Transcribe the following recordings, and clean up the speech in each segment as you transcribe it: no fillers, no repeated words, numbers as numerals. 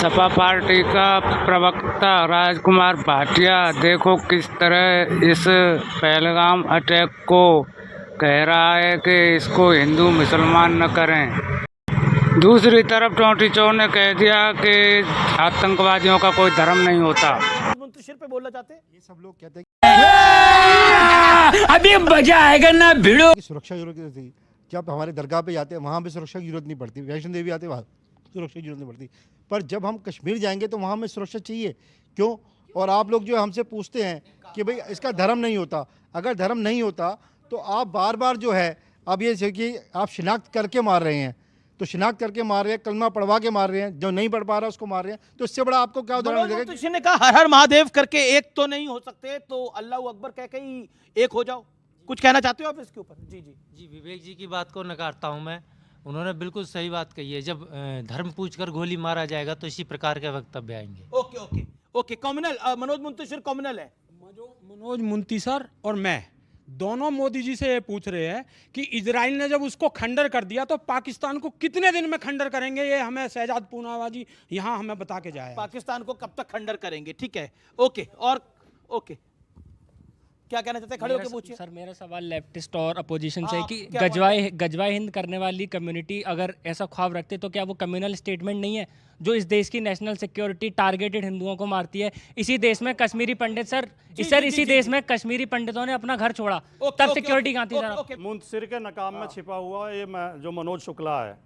Sapa party का प्रवक्ता राजकुमार भाटिया देखो किस तरह इस पहलगाम अटैक को कह रहा है कि इसको हिंदू मुसलमान न करें। दूसरी तरफ टोंटी चौ ने कह दिया कि आतंकवादियों का कोई धर्म नहीं होता। मुंतशिर पे बोलना चाहते हैं। ये सब लोग कहते हैं अभी मजा आएगा ना भिड़ो। सुरक्षा जरूरत थी। जब हमारे दरगाह पे जाते हैं वहाँ भी सुरक्षा की जरूरत नहीं पड़ती, वैष्णो देवी आते वहाँ सुरक्षा की जरूरत नहीं पड़ती, पर जब हम कश्मीर जाएंगे तो वहाँ में सुरक्षा चाहिए। क्यों? और आप लोग जो हमसे पूछते हैं कि भाई इसका धर्म नहीं होता, अगर धर्म नहीं होता तो आप बार बार जो है अब ये कि आप शिनाख्त करके मार रहे हैं, तो शिनाख्त करके मार रहे हैं, कलमा पढ़वा के मार रहे हैं, जो नहीं पढ़ पा रहा उसको मार रहे हैं, तो इससे बड़ा आपको क्या उदाहरण मिलेगा? मुंतशिर ने कहा हर हर महादेव करके एक तो नहीं हो सकते, तो अल्लाह अकबर कह के ही एक हो जाओ। कुछ कहना चाहते हो आप इसके ऊपर? जी जी जी, विवेक जी की बात को नकारता हूं मैं। उन्होंने बिल्कुल सही बात कही है। जब धर्म पूछकर गोली मारा जाएगा तो इसी प्रकार के वक्तव्य आएंगे। Okay okay okay. Communal Manoj Muntashir communal है। मनोज मुंतशिर और मैं दोनों मोदी जी से ये पूछ रहे हैं कि इजराइल ने जब उसको खंडर कर दिया तो पाकिस्तान को कितने दिन में खंडर करेंगे? ये हमें शहजाद पूनावाला जी यहाँ हमें बता के जाए। पाकिस्तान को कब तक खंडर करेंगे? ठीक है, ओके। और ओके, क्या कहना चाहते हैं? खड़े होकर पूछिए। सर मेरा सवाल लेफ्टिस्ट और अपोजिशन से है कि क्या गजवाए हिंद करने वाली कम्युनिटी अगर ऐसा ख्वाब रखते तो क्या वो कम्युनल स्टेटमेंट नहीं है जो इस देश की नेशनल सिक्योरिटी टारगेटेड हिंदुओं को मारती है? इसी देश में कश्मीरी पंडित इसी देश में कश्मीरी पंडितों ने अपना घर छोड़ा, तब सिक्योरिटी कहाँ थी सर? मुंतशिर के नकाब में छिपा हुआ ये जो मनोज शुक्ला है,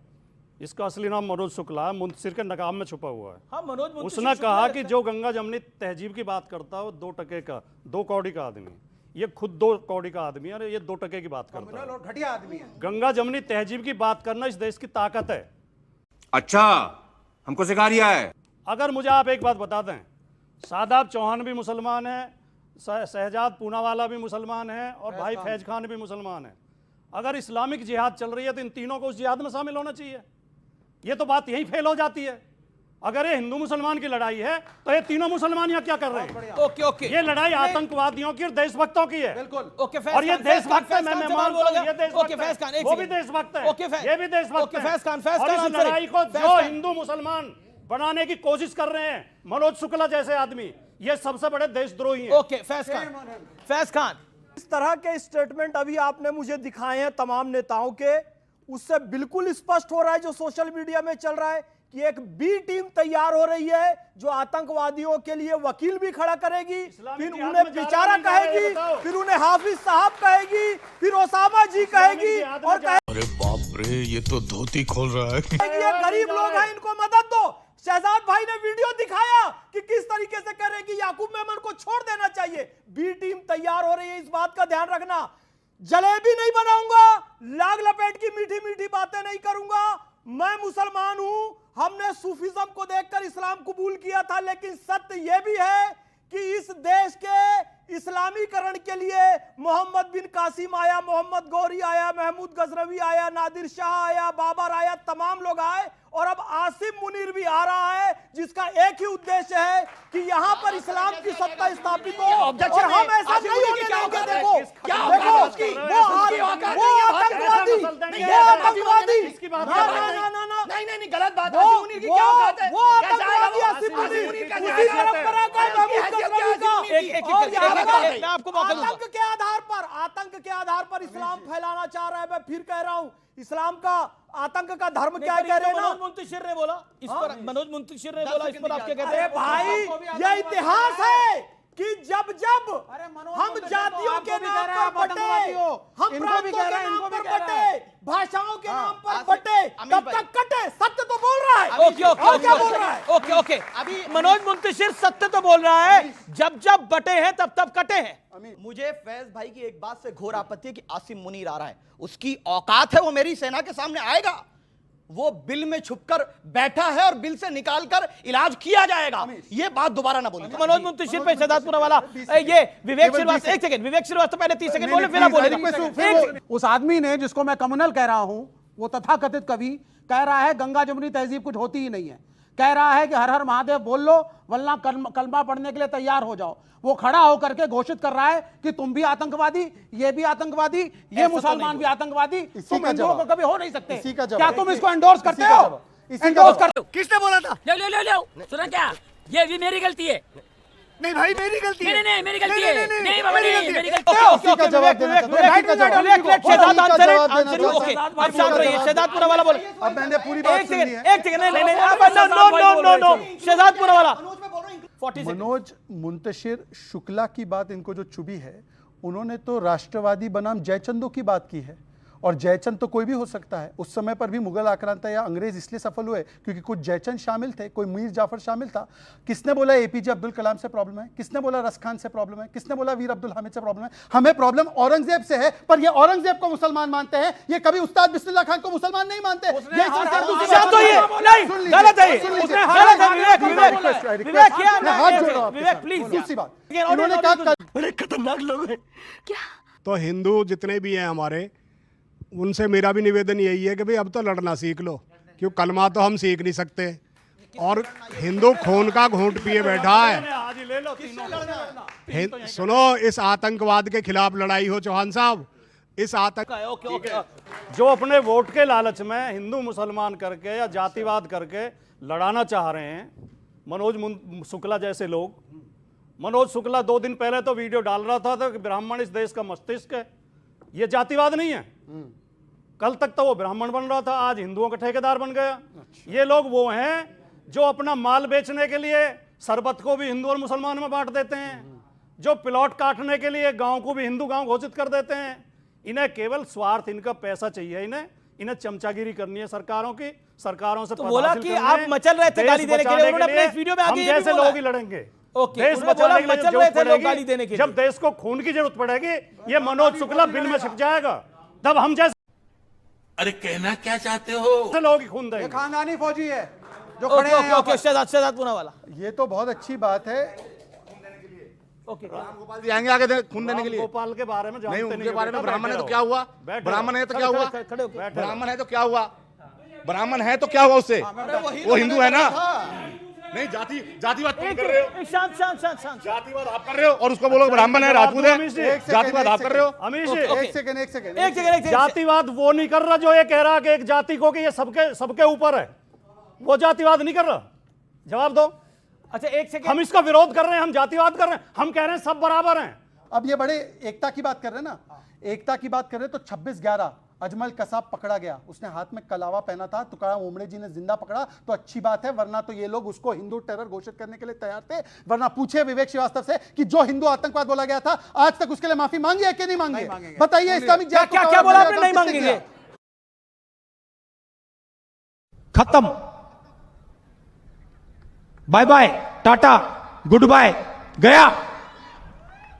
इसका असली नाम मनोज शुक्ला है, मुंतशिर के नकाब में छुपा हुआ है। हाँ, मनोज उसने कहा कि जो गंगा जमनी तहजीब की बात करता है वो 2 टके का 2 कौड़ी का आदमी, ये खुद 2 कौड़ी का आदमी है और ये 2 टके की बात करता है और घटिया आदमी है। गंगा जमनी तहजीब की बात करना इस देश की ताकत है। अच्छा, हमको सिखा रिया है। अगर मुझे आप एक बात बता दें, शादाब चौहान भी मुसलमान है, शहजाद पूनावाला भी मुसलमान है और भाई फैज खान भी मुसलमान है। अगर इस्लामिक जिहाद चल रही है तो इन तीनों को उस जिहाद में शामिल होना चाहिए। ये तो बात यही फेल हो जाती है। अगर ये हिंदू मुसलमान की लड़ाई है तो ये तीनों मुसलमान यहाँ क्या कर रहे हैं? Okay okay. ये लड़ाई आतंकवादियों की और देशभक्तों की है। बिल्कुल। ओके, और ये देशभक्त है, मैं मानता हूं ये देशभक्त है, वो भी देशभक्त है, ये भी देशभक्त है। और इस लड़ाई को जो हिंदू मुसलमान बनाने की कोशिश कर रहे हैं मनोज शुक्ला जैसे आदमी, ये सबसे बड़े देशद्रोही हैं। ओके, फैज खान, इस तरह के स्टेटमेंट अभी आपने मुझे दिखाए हैं तमाम नेताओं के, उससे बिल्कुल स्पष्ट हो रहा है जो सोशल मीडिया में चल रहा है कि एक बी टीम तैयार हो रही है जो आतंकवादियों के लिए वकील भी खड़ा करेगी, फिर उन्हें बेचारा कहेगी, फिर उन्हें हाफिज साहब कहेगी, फिर ओसामा जी कहेगी और अरे बाप रे, ये तो धोती खोल रहा है। ये गरीब लोग हैं, इनको मदद दो। शहजाद भाई ने वीडियो दिखाया कि किस तरीके से कह रहे हैं कि याकूब मेमन को छोड़ देना चाहिए। बी टीम तैयार हो रही है, इस बात का ध्यान रखना। जलेबी नहीं बनाऊंगा, लाग लपेट की मीठी मीठी बातें नहीं करूंगा। मैं मुसलमान हूं, हमने सूफिज्म को देखकर इस्लाम कबूल किया था, लेकिन सत्य यह भी है कि इस देश के इस्लामीकरण के लिए मोहम्मद बिन कासिम आया, मोहम्मद गौरी आया, महमूद गजनवी आया, नादिर शाह आया, बाबर आया, तमाम लोग आए और अब आसिम मुनीर भी आ रहा है, जिसका एक ही उद्देश्य है कि यहां पर इस्लाम की सत्ता स्थापित हो। और हम ऐसा नहीं होने देंगे। देखो वो आतंकवादी नहीं गलत बात है। वो आतंकवादी आसिम मुनीर उसी परंपरा का आतंक के आधार पर इस्लाम फैलाना चाह रहा है। मैं फिर कह रहा हूं, इस्लाम का आतंक का धर्म क्या कह रहे हैं? मनोज मुंतशिर ने बोला इस पर, मनोज मुंतशिर ने बोला इस पर आप क्या कहते हैं? भाई यह इतिहास है कि जब जब हम जातियों के नाम पर बटे, हम प्रांतों के नाम पर बटे, भाषाओं के नाम पर बटे, तब तक कटे। सत्य तो बोल रहा है। ओके ओके, क्या बोल रहा है? ओके ओके, अभी मनोज मुंतशिर सत्य तो बोल रहा है, जब जब बटे हैं तब तब कटे हैं। मुझे फैज भाई की एक बात से घोर आपत्ति है कि आसिम मुनीर आ रहा है, उसकी औकात है, वो मेरी सेना के सामने आएगा, वो बिल में छुपकर बैठा है और बिल से निकालकर इलाज किया जाएगा। ये बात दोबारा ना बोलिए। मनोज मुंतशिर पे शहजाद पूनावाला, ये विवेक श्रीवास्तव, एक सेकंड, विवेक श्रीवास्तव पहले 30 सेकंड बोले, फिर आप बोले। उस आदमी ने जिसको मैं कम्युनल कह रहा हूं, वो तथाकथित कवि कह रहा है गंगा जमुनी तहजीब कुछ होती ही नहीं है, कह रहा है कि हर हर महादेव बोल लो वरना कलमा पढ़ने के लिए तैयार हो जाओ। वो खड़ा होकर के घोषित कर रहा है कि तुम भी आतंकवादी, ये भी आतंकवादी, ये मुसलमान भी आतंकवादी, तुम हिंदुओं को कभी हो नहीं सकते। क्या तुम इसको एंडोर्स करते हो? इसी का किसने बोला था? ले ले ले ले सुना क्या? ये भी मेरी गलती है। नहीं भाई मेरी गलती है। नहीं मेरी गलती है। नहीं बाबा नहीं मेरी गलती ओके ओके ओके जवाब देना चाहता हूं। Shehzad answer it answer you okay आप शांत रहिए शहजाद पूनावाला बोले अब मैंने पूरी बात एक सुन ली सेकंड है। एक सेकंड नहीं no no Shehzad Poonawala 40 second Manoj Muntashir Shukla की बात इनको जो चुभी है, उन्होंने तो राष्ट्रवादी बनाम जयचंदों की बात की है, और जयचंद तो कोई भी हो सकता है। उस समय पर भी मुगल आक्रांता या अंग्रेज इसलिए सफल हुए क्योंकि कुछ जयचंद शामिल थे, कोई मीर जाफर शामिल था। किसने बोला एपीजे अब्दुल कलाम से प्रॉब्लम है? किसने बोला रस खान से प्रॉब्लम है? किसने बोला वीर अब्दुल हामिद से प्रॉब्लम है? हमें प्रॉब्लम औरंगजेब से है, पर ये औरंगजेब को मुसलमान मानते हैं, ये कभी उस्ताद बिस्मिल्लाह खान को मुसलमान नहीं मानते। शांत होइए नहीं गलत है गलत है विवेक प्लीज दूसरी बात उन्होंने कहा बड़े खतरनाक लोग हैं। तो हिंदू जितने भी हैं हमारे, उनसे मेरा भी निवेदन यही है कि भाई अब तो लड़ना सीख लो, क्यों कलमा तो हम सीख नहीं सकते और हिंदू खून का घूंट पिए बैठा है। आज ही ले लो तीनों। सुनो, इस आतंकवाद के खिलाफ लड़ाई हो चौहान साहब, इस आतंक ओके ओके जो अपने वोट के लालच में हिंदू मुसलमान करके या जातिवाद करके लड़ाना चाह रहे हैं, मनोज शुक्ला जैसे लोग। मनोज शुक्ला 2 दिन पहले तो वीडियो डाल रहा था कि ब्राह्मण इस देश का मस्तिष्क है। ये जातिवाद नहीं है। कल तक तो वो ब्राह्मण बन रहा था, आज हिंदुओं का ठेकेदार बन गया। ये लोग वो हैं जो अपना माल बेचने के लिए शरबत को भी हिंदू और मुसलमान में बांट देते हैं, जो प्लॉट काटने के लिए गांव को भी हिंदू गांव घोषित कर देते हैं। इन्हें केवल स्वार्थ, इनका पैसा चाहिए। इन्हें चमचागिरी करनी है सरकारों की, सरकारों से तो बोला कि आप मचल रहे थे गाली देने के लिए, उन्होंने अपने इस वीडियो में आगे ये भी जैसे बोला लोग ही लड़ेंगे। ओके, देश उन्होंने बचाने बोला के लिए मचल रहे थे लोग गाली देने जरूरत के पड़ेगी, लिए। जब देश को खून की जरूरत पड़ेगी, ये मनोज शुक्ला बिल में छिप जाएगा, तब हम जैसे अरे कहना क्या चाहते हो? लोग ही खून देंगे। खानदानी फौजी है जो खड़े हैं ओके यहाँ ओके पर। शहजाद पूनावाला ये तो बहुत अच्छी बात है। ओके आएंगे आगे खून देने के लिए। गोपाल के बारे में जानते नहीं, नहीं उनके बारे में बेटा, ब्राह्मण है तो बैठे क्या हुआ? बैठे ब्राह्मण है तो खड़े क्या हुआ? खड़े खड़े होके ब्राह्मण है तो क्या हुआ? ब्राह्मण है तो क्या हुआ उससे? वो हिंदू है ना? नहीं, जातिवाद तुम कर रहे हो, शांत शांत शांत शांत जातिवाद आप कर रहे हो और उसको बोलो ब्राह्मण है, राजपूत है, जातिवाद आप कर रहे हो। अमीश जी, एक सेकंड जातिवाद वो नहीं कर रहा जो ये कह रहा कि एक जाति को कि ये सबके ऊपर है, वो जातिवाद नहीं कर रहा। जवाब दो। अच्छा एक सेकंड हम इसका विरोध कर रहे हैं, हम जातिवाद कर रहे हैं, हम कह रहे हैं सब बराबर हैं। अब ये बड़े एकता की बात कर रहे हैं ना, एकता की बात कर रहे हैं तो 26/11 अजमल कसाब पकड़ा गया, उसने हाथ में कलावा पहना था, तुकाराम ओमड़े जी ने जिंदा पकड़ा, तो अच्छी बात है, वरना तो ये लोग उसको हिंदू टेरर घोषित करने के लिए तैयार थे। वरना पूछे विवेक श्रीवास्तव से कि जो हिंदू आतंकवाद बोला गया था, आज तक उसके लिए माफी मांगी है कि नहीं मांगी? बताइए इस्लामिक जिहाद क्या क्या बोला आपने? नहीं मांगेंगे। खत्म, bye bye, ta-ta, goodbye, गया।